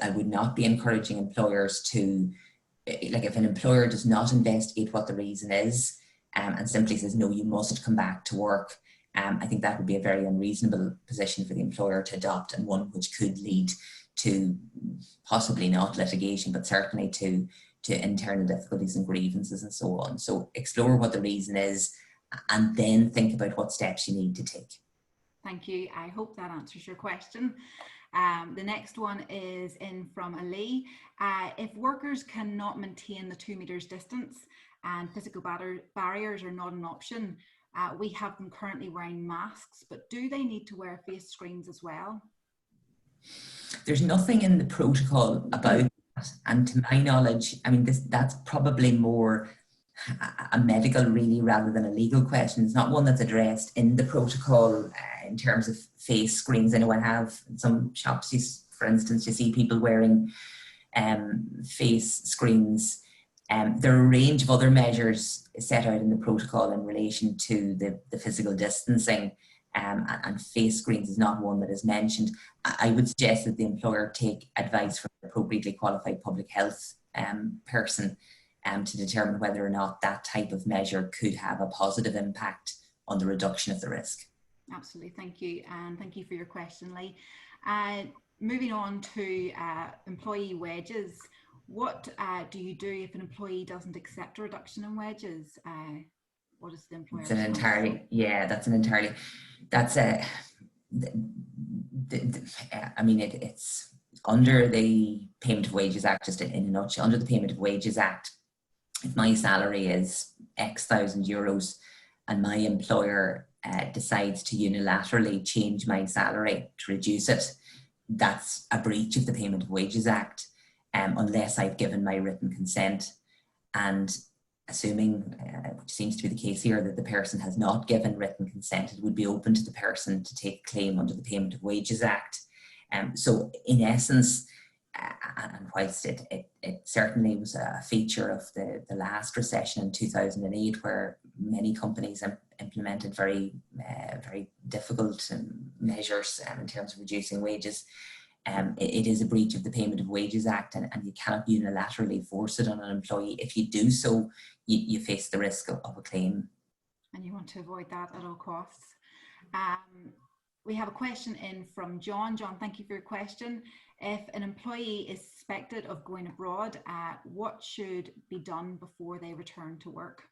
would not be encouraging employers to, if an employer does not investigate what the reason is and simply says, no, you must come back to work, I think that would be a very unreasonable position for the employer to adopt, and one which could lead to possibly not litigation, but certainly to internal difficulties and grievances and so on. So explore what the reason is and then think about what steps you need to take. Thank you. I hope that answers your question. The next one is in from Ali. If workers cannot maintain the 2 meters distance and physical barriers are not an option, we have them currently wearing masks, but do they need to wear face screens as well? There's nothing in the protocol about that, and to my knowledge, I mean, that's probably more a medical really rather than a legal question. It's not one that's addressed in the protocol in terms of face screens. I know I have in some shops, for instance, you see people wearing face screens. There are a range of other measures set out in the protocol in relation to the physical distancing, and face screens is not one that is mentioned. I would suggest that the employer take advice from an appropriately qualified public health person to determine whether or not that type of measure could have a positive impact on the reduction of the risk. Absolutely, thank you, and thank you for your question, Lee. Moving on to employee wages, what do you do if an employee doesn't accept a reduction in wages? What is the employer? It's under the Payment of Wages Act, just in a nutshell, under the Payment of Wages Act, if my salary is X thousand euros and my employer decides to unilaterally change my salary to reduce it, that's a breach of the Payment of Wages Act, unless I've given my written consent. And assuming, which seems to be the case here, that the person has not given written consent, it would be open to the person to take a claim under the Payment of Wages Act. So in essence, and whilst it certainly was a feature of the last recession in 2008, where many companies implemented very difficult measures in terms of reducing wages, it is a breach of the Payment of Wages Act, and you cannot unilaterally force it on an employee. If you do so, you face the risk of a claim. And you want to avoid that at all costs. We have a question in from John. John, thank you for your question. If an employee is suspected of going abroad, what should be done before they return to work?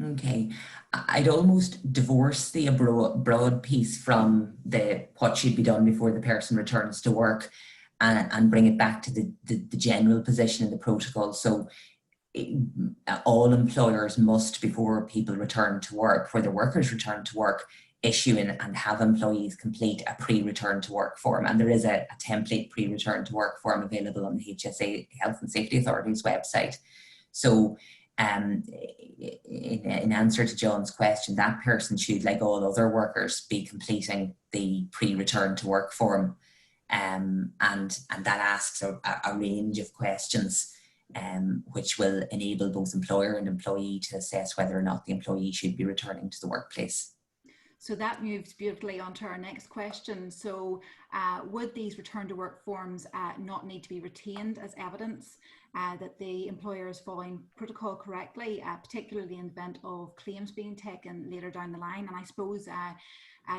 Okay, I'd almost divorce the abroad piece from the what should be done before the person returns to work, and bring it back to the general position in the protocol. So all employers must, before people return to work, before their workers return to work, issue and have employees complete a pre-return to work form. And there is a template pre-return to work form available on the HSA, Health and Safety Authority's website. So in answer to John's question, that person should, like all other workers, be completing the pre-return to work form. And that asks a range of questions, which will enable both employer and employee to assess whether or not the employee should be returning to the workplace. So that moves beautifully on to our next question. So would these return to work forms not need to be retained as evidence that the employer is following protocol correctly, particularly in the event of claims being taken later down the line? And I suppose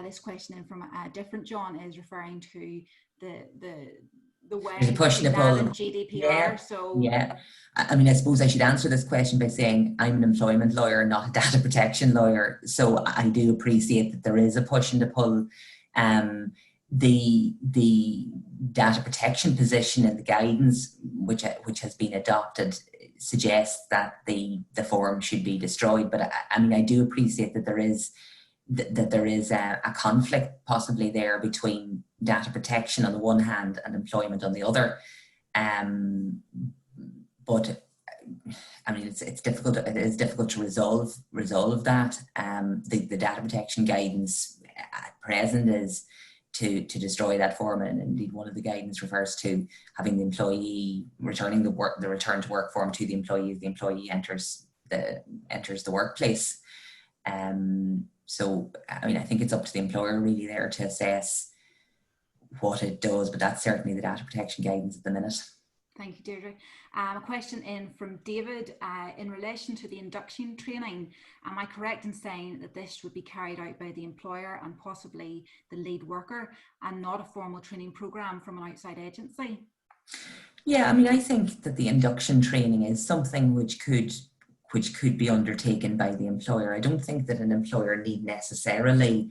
this question in from a different John is referring to the way there's a push and a pull in GDPR. Yeah, yeah. I mean, I suppose I should answer this question by saying I'm an employment lawyer, not a data protection lawyer. So I do appreciate that there is a push and a pull. The data protection position in the guidance, which has been adopted, suggests that the form should be destroyed. But I mean, I do appreciate that there is a conflict possibly there between data protection on the one hand and employment on the other. But I mean, it's difficult. It is difficult to resolve that. The data protection guidance at present is to destroy that form, and indeed one of the guidance refers to having the employee returning the return to work form to the employee as the employee enters the workplace. So I mean, I think it's up to the employer really there to assess what it does, but that's certainly the data protection guidance at the minute. Thank you, Deirdre. A question in from David in relation to the induction training. Am I correct in saying that this would be carried out by the employer and possibly the lead worker, and not a formal training program from an outside agency? Yeah, I mean, I think that the induction training is something which could be undertaken by the employer. I don't think that an employer need necessarily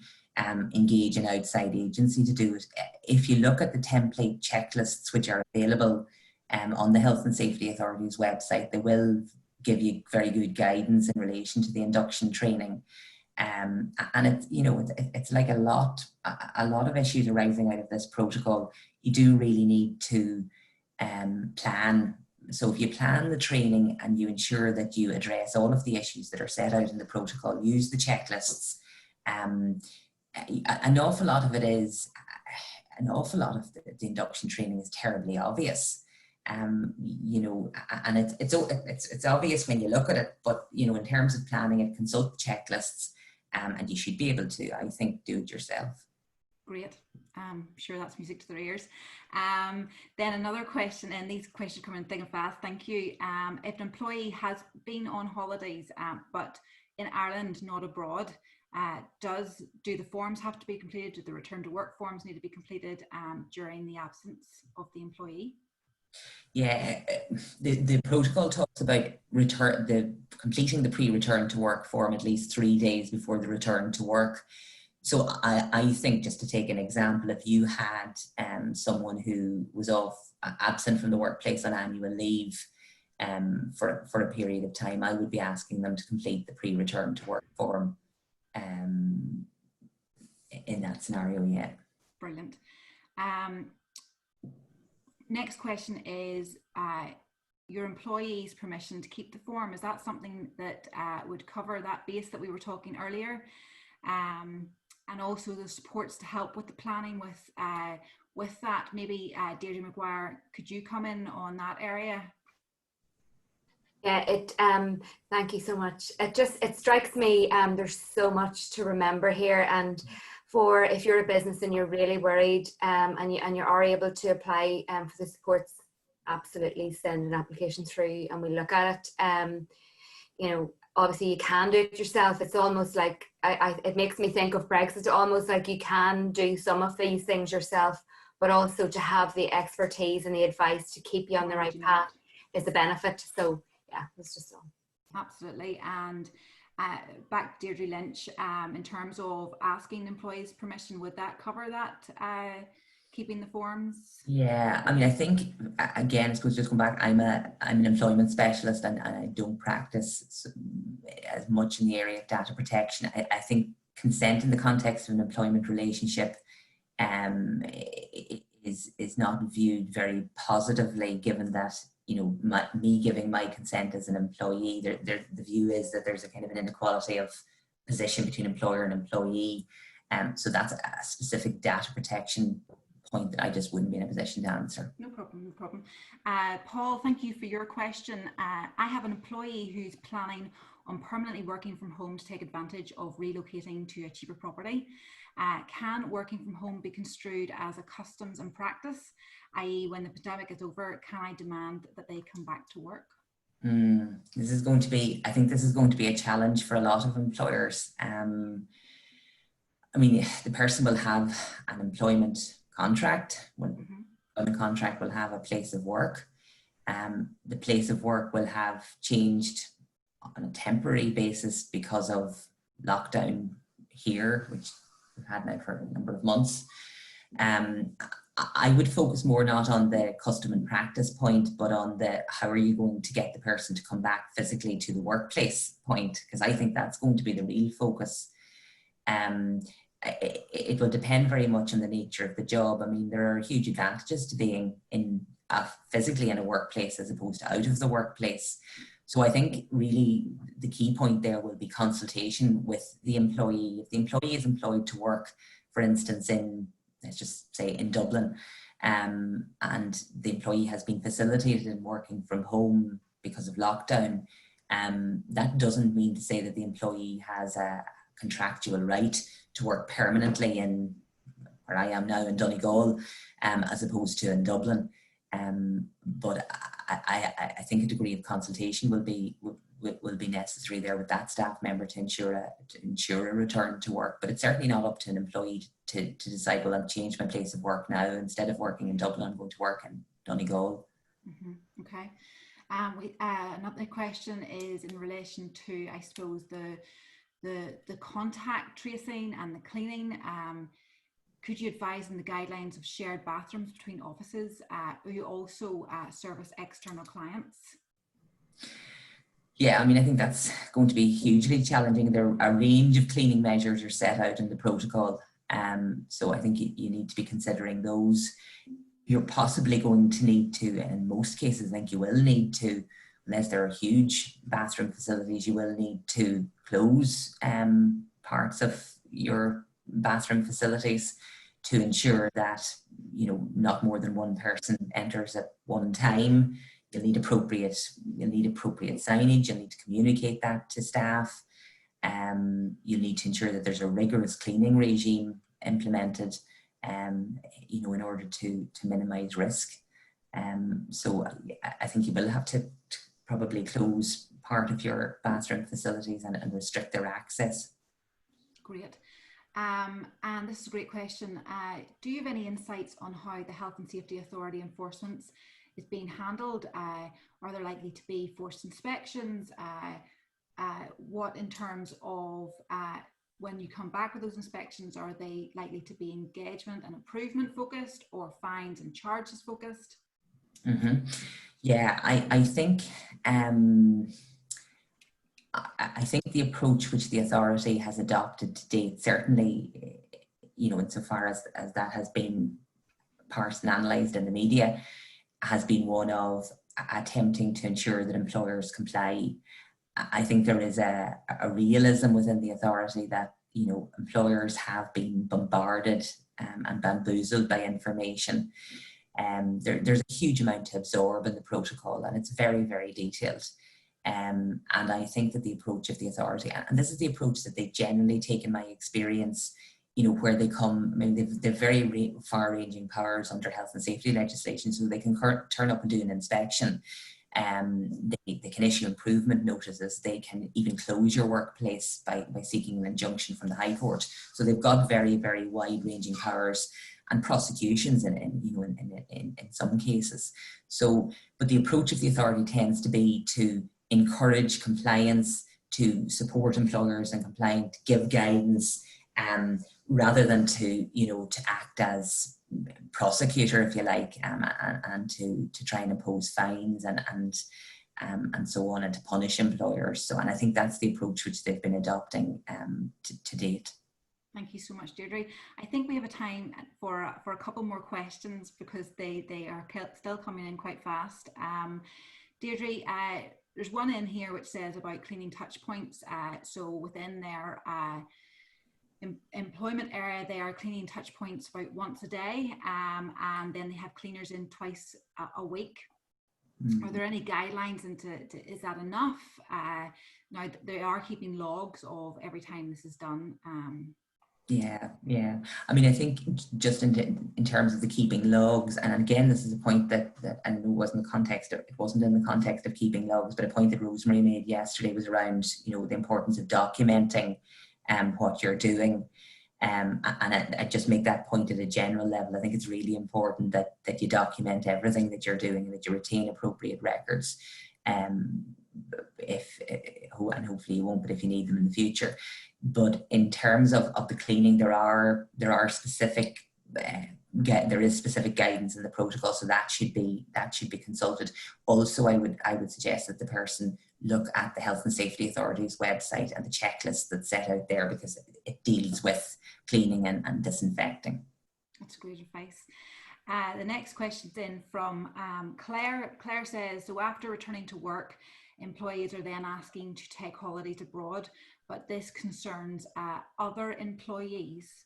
engage an outside agency to do it. If you look at the template checklists which are available on the Health and Safety Authority's website, they will give you very good guidance in relation to the induction training. And it's like a lot of issues arising out of this protocol. You do really need to plan. So if you plan the training and you ensure that you address all of the issues that are set out in the protocol, use the checklists, an awful lot of the induction training is terribly obvious. And it's obvious when you look at it, but in terms of planning it, consult the checklists, and you should be able to, I think, do it yourself. Great. I'm sure that's music to their ears. Then another question, and these questions come in thick and fast. Thank you. If an employee has been on holidays, but in Ireland, not abroad, do the forms have to be completed? Do the return to work forms need to be completed during the absence of the employee? Yeah, the protocol talks about completing the pre-return to work form at least 3 days before the return to work. So I think, just to take an example, if you had someone who was absent from the workplace on annual leave for a period of time, I would be asking them to complete the pre-return to work form in that scenario, yeah. Brilliant. Next question is your employee's permission to keep the form. Is that something that would cover that base that we were talking earlier? And also the supports to help with the planning with that. Maybe Deirdre McGuire, could you come in on that area? Yeah, thank you so much. It strikes me there's so much to remember here, and if you're a business and you're really worried and you are able to apply for the supports, absolutely send an application through and we look at it. You know, obviously you can do it yourself. It's almost like it makes me think of Brexit, almost like you can do some of these things yourself, but also to have the expertise and the advice to keep you on the right path is a benefit. So yeah, it's just all. Absolutely. And back to Deirdre Lynch, in terms of asking employees permission, would that cover that, keeping the forms? Yeah, I mean, I think, again, I suppose just come back, I'm an employment specialist and I don't practice as much in the area of data protection. I think consent in the context of an employment relationship is not viewed very positively, given that, you know, me giving my consent as an employee, the view is that there's a kind of an inequality of position between employer and employee. So that's a specific data protection point that I just wouldn't be in a position to answer. No problem, no problem. Paul, thank you for your question. I have an employee who's planning on permanently working from home to take advantage of relocating to a cheaper property. Can working from home be construed as a customs and practice, i.e. when the pandemic is over, can I demand that they come back to work? This is going to be, I think this is going to be a challenge for a lot of employers. I mean, the person will have an employment contract. The contract will have a place of work. The place of work will have changed on a temporary basis because of lockdown here, which we've had now for a number of months. I would focus more not on the custom and practice point, but on the how are you going to get the person to come back physically to the workplace point, because I think that's going to be the real focus. It will depend very much on the nature of the job. I mean, there are huge advantages to being physically in a workplace as opposed to out of the workplace. So I think really the key point there will be consultation with the employee. If the employee is employed to work, for instance, let's just say in Dublin, and the employee has been facilitated in working from home because of lockdown, that doesn't mean to say that the employee has a contractual right to work permanently in where I am now in Donegal, as opposed to in Dublin. But I think a degree of consultation will be necessary there with that staff member to ensure a return to work. But it's certainly not up to an employee to decide, well, I've changed my place of work now. Instead of working in Dublin, I'm going to work in Donegal. Okay. Another question is in relation to, I suppose, the contact tracing and the cleaning. Could you advise on the guidelines of shared bathrooms between offices who also service external clients? Yeah, I mean, I think that's going to be hugely challenging. There are a range of cleaning measures are set out in the protocol. So I think you need to be considering those. You're possibly going to need to, and in most cases, I think you will need to, unless there are huge bathroom facilities, you will need to close parts of your bathroom facilities to ensure that, you know, not more than one person enters at one time. You'll need appropriate signage. You'll need to communicate that to staff. You'll need to ensure that there's a rigorous cleaning regime implemented, you know, in order to minimize risk. So I think you will have to probably close part of your bathroom facilities and restrict their access. Great. And this is a great question. Do you have any insights on how the Health and Safety Authority enforcement is being handled? Are there likely to be forced inspections? What in terms of when you come back with those inspections, are they likely to be engagement and improvement focused or fines and charges focused? Yeah, I think the approach which the authority has adopted to date, certainly, insofar as that has been parsed and analysed in the media, has been one of attempting to ensure that employers comply. I think there is a realism within the authority that, employers have been bombarded and bamboozled by information. There's a huge amount to absorb in the protocol, and it's very, very detailed. And I think that the approach of the authority, and this is the approach that they generally take in my experience, where they come, they've very far-ranging powers under health and safety legislation, so they can turn up and do an inspection. They can issue improvement notices. They can even close your workplace by seeking an injunction from the High Court. So they've got very, very wide-ranging powers, and prosecutions in some cases. So, but the approach of the authority tends to be to encourage compliance, to support employers in complying, to give guidance, rather than to act as prosecutor, if you like, and to try and impose fines and so on, and to punish employers. So, and I think that's the approach which they've been adopting to date. Thank you so much, Deirdre. I think we have a time for a couple more questions, because they are still coming in quite fast. Deirdre, there's one in here which says about cleaning touch points. So within their employment area, they are cleaning touch points about once a day, and then they have cleaners in twice a week. Are there any guidelines is that enough? Now they are keeping logs of every time this is done. Yeah. I mean, I think just in terms of the keeping logs, and again, this is a point that I know wasn't in the context of keeping logs, but a point that Rosemary made yesterday was around, the importance of documenting what you're doing. And I just make that point at a general level. I think it's really important that you document everything that you're doing, and that you retain appropriate records. And hopefully you won't, but if you need them in the future. But in terms of the cleaning, there is specific guidance in the protocol, so that should be consulted. Also, I would suggest that the person look at the Health and Safety Authority's website and the checklist that's set out there, because it deals with cleaning and disinfecting. That's great advice. The next question's in from Claire. Claire says, so after returning to work, employees are then asking to take holidays abroad, but this concerns other employees.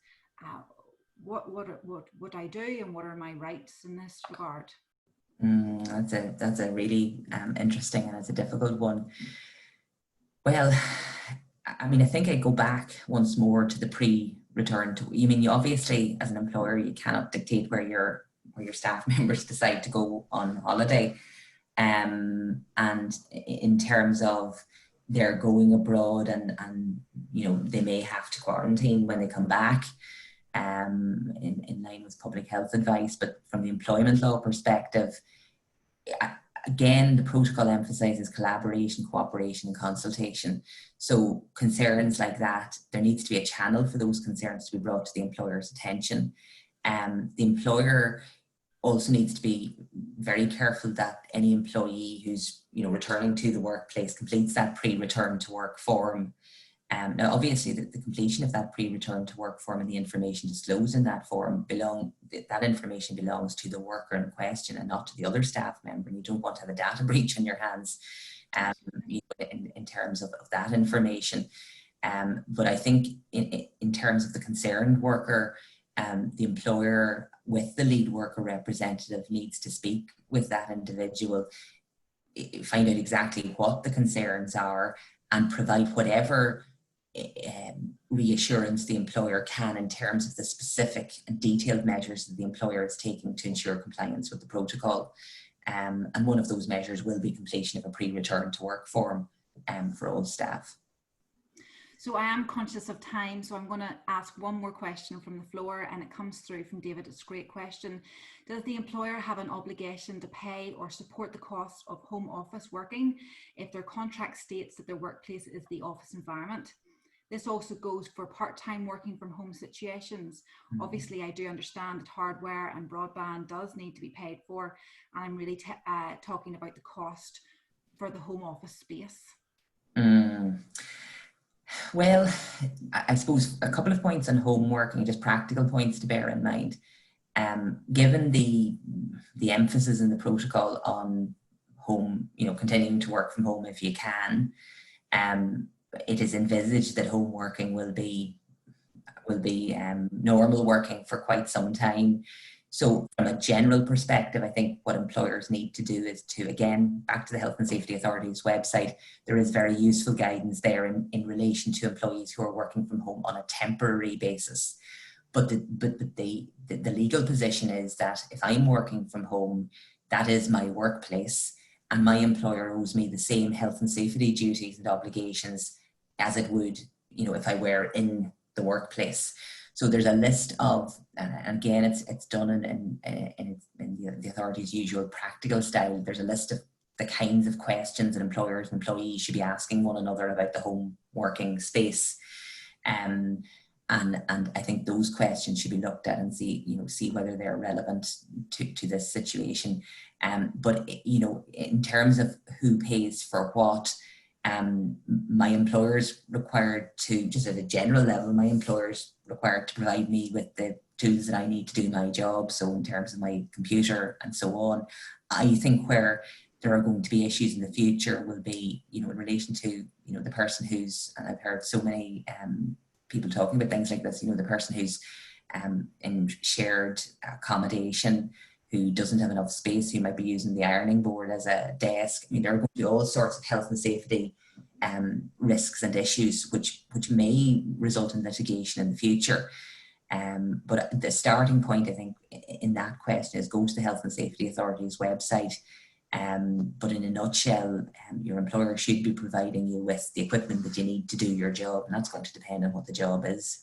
What would I do, and what are my rights in this regard? That's a really interesting, and it's a difficult one. Well, I mean, I think I go back once more to the pre-return to. You obviously, as an employer, you cannot dictate where your staff members decide to go on holiday, and in terms of they're going abroad, and they may have to quarantine when they come back, in line with public health advice. But from the employment law perspective, again, the protocol emphasises collaboration, cooperation and consultation. So concerns like that, there needs to be a channel for those concerns to be brought to the employer's attention. The employer also needs to be very careful that any employee who's returning to the workplace completes that pre-return to work form. Now, obviously, the completion of that pre-return to work form and the information disclosed in that form that information belongs to the worker in question and not to the other staff member. And you don't want to have a data breach on your hands in terms of that information. But I think in terms of the concerned worker, the employer with the lead worker representative needs to speak with that individual, find out exactly what the concerns are, and provide whatever reassurance the employer can in terms of the specific and detailed measures that the employer is taking to ensure compliance with the protocol. And one of those measures will be completion of a pre-return to work form for all staff. So I am conscious of time, so I'm going to ask one more question from the floor, and it comes through from David. It's a great question. Does the employer have an obligation to pay or support the cost of home office working if their contract states that their workplace is the office environment? This also goes for part-time working from home situations. Obviously, I do understand that hardware and broadband does need to be paid for, and I'm really talking about the cost for the home office space. Well, I suppose a couple of points on home working, just practical points to bear in mind. Given the emphasis in the protocol on home, continuing to work from home if you can, it is envisaged that home working will be normal working for quite some time. So from a general perspective, I think what employers need to do is to, again, back to the Health and Safety Authority's website, there is very useful guidance there in relation to employees who are working from home on a temporary basis. But the legal position is that if I'm working from home, that is my workplace, and my employer owes me the same health and safety duties and obligations as it would, if I were in the workplace. So there's a list of, and again, it's done in the authority's usual practical style. There's a list of the kinds of questions that employers and employees should be asking one another about the home working space. And I think those questions should be looked at and see whether they're relevant to this situation. But in terms of who pays for what, my employer's required to, just at a general level, my employer's required to provide me with the tools that I need to do my job. So in terms of my computer and so on, I think where there are going to be issues in the future will be, in relation to, the person who's, and I've heard so many people talking about things like this, the person who's in shared accommodation, who doesn't have enough space, who might be using the ironing board as a desk. I mean, there are going to be all sorts of health and safety risks and issues which may result in litigation in the future. But the starting point, I think, in that question is go to the Health and Safety Authority's website. But in a nutshell, your employer should be providing you with the equipment that you need to do your job, and that's going to depend on what the job is.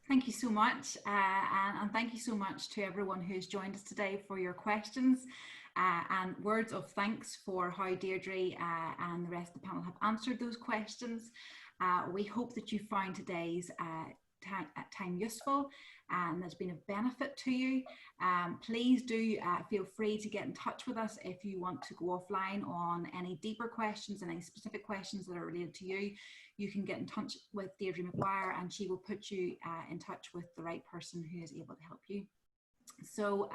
Thank you so much, and thank you so much to everyone who's joined us today for your questions and words of thanks for how Deirdre and the rest of the panel have answered those questions. We hope that you found today's time useful and there's been a benefit to you. Please do feel free to get in touch with us if you want to go offline on any deeper questions and any specific questions that are related to you. You can get in touch with Deirdre McGuire and she will put you in touch with the right person who is able to help you. So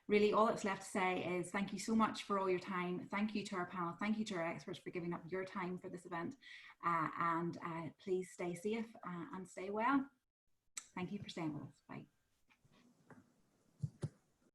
really all that's left to say is thank you so much for all your time. Thank you to our panel. Thank you to our experts for giving up your time for this event. And please stay safe and stay well. Thank you for staying with us. Bye.